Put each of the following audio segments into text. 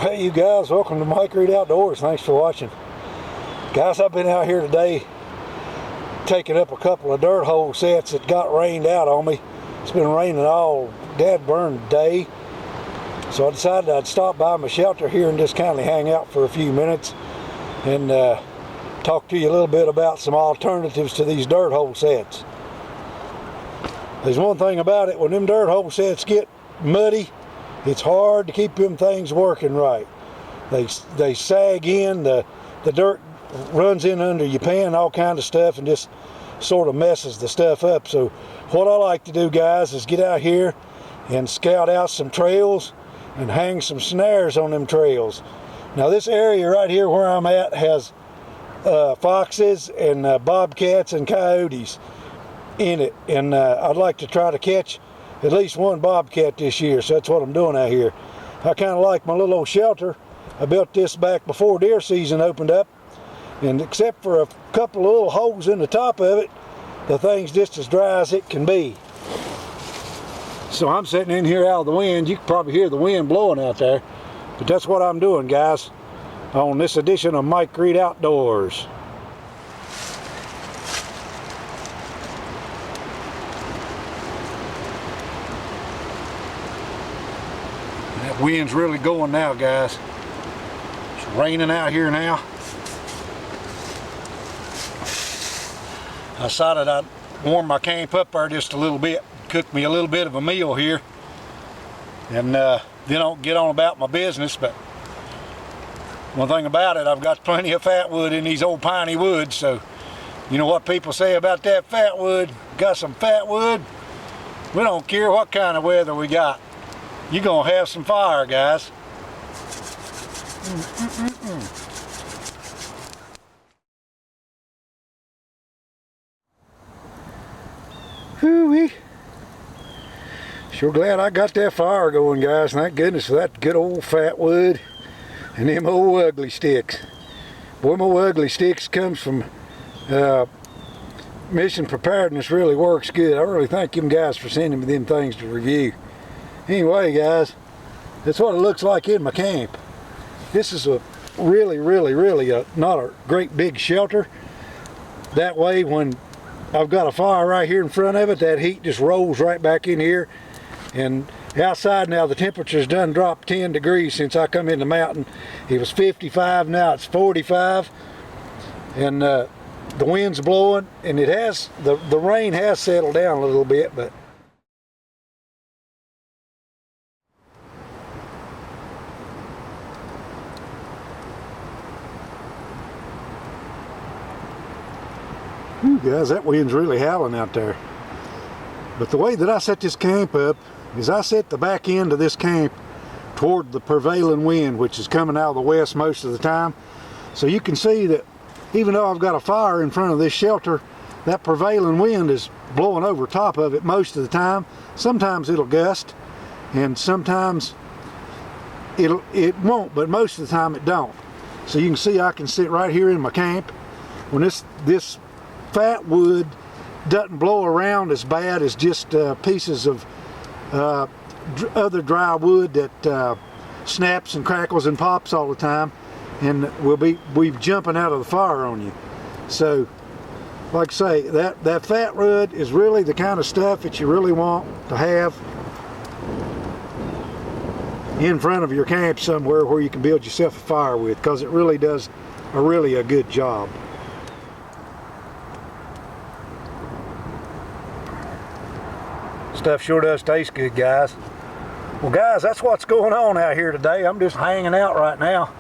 Hey you guys, welcome to Mike Reed Outdoors. Thanks for watching. Guys, I've been out here today taking up a couple of dirt hole sets that got rained out on me. It's been raining all dad-burned day. So I decided I'd stop by my shelter here and just kind of hang out for a few minutes and talk to you a little bit about some alternatives to these dirt hole sets. There's one thing about it, when them dirt hole sets get muddy, it's hard to keep them things working right. They sag in, the dirt runs in under your pan, all kind of stuff, and just sort of messes the stuff up. So what I like to do, guys, is get out here and scout out some trails and hang some snares on them trails. Now this area right here where I'm at has foxes and bobcats and coyotes in it, and I'd like to try to catch at least one bobcat this year, so that's what I'm doing out here. I kind of like my little old shelter. I built this back before deer season opened up, and except for a couple of little holes in the top of it, the thing's just as dry as it can be. So I'm sitting in here out of the wind. You can probably hear the wind blowing out there, but that's what I'm doing, guys, on this edition of Mike Reed Outdoors. That wind's really going now, guys. It's raining out here now. I decided I'd warm my camp up there just a little bit, cook me a little bit of a meal here, and then I'll get on about my business. But one thing about it, I've got plenty of fat wood in these old piney woods, so you know what people say about that fat wood. Got some fat wood, we don't care what kind of weather we got. You're gonna have some fire, guys. Whoo-wee. Sure glad I got that fire going, guys. Thank goodness for that good old fat wood and them old ugly sticks. Boy, my ugly sticks comes from Mission Preparedness. Really works good. I really thank them guys for sending me them things to review. Anyway, guys, that's what it looks like in my camp. This is a really not a great big shelter. That way, when I've got a fire right here in front of it, that heat just rolls right back in here. And outside now, the temperature's done dropped 10 degrees since I come in the mountain. It was 55, now it's 45. And the wind's blowing, and it has, the rain has settled down a little bit, but guys, that wind's really howling out there. But the way that I set this camp up is I set the back end of this camp toward the prevailing wind, which is coming out of the west most of the time. So you can see that even though I've got a fire in front of this shelter, that prevailing wind is blowing over top of it most of the time. Sometimes it'll gust, and sometimes it won't, but most of the time it don't. So you can see I can sit right here in my camp. When this fat wood doesn't blow around as bad as just pieces of other dry wood that snaps and crackles and pops all the time, and will be jumping out of the fire on you. So like I say, that fat wood is really the kind of stuff that you really want to have in front of your camp somewhere where you can build yourself a fire with, because it really does a good job. Stuff sure does taste good, guys. Well, guys, that's what's going on out here today. I'm just hanging out right now.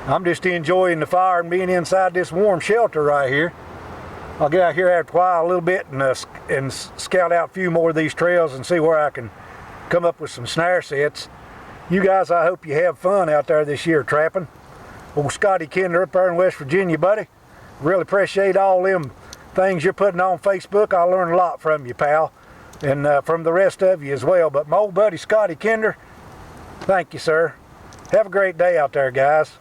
I'm just enjoying the fire and being inside this warm shelter right here. I'll get out here after a while a little bit and scout out a few more of these trails and see where I can come up with some snare sets. You guys, I hope you have fun out there this year trapping. Old Scotty Kinder up there in West Virginia, buddy. Really appreciate all them things you're putting on Facebook. I learned a lot from you, pal. And from the rest of you as well. But my old buddy Scotty Kinder, thank you, sir. Have a great day out there, guys.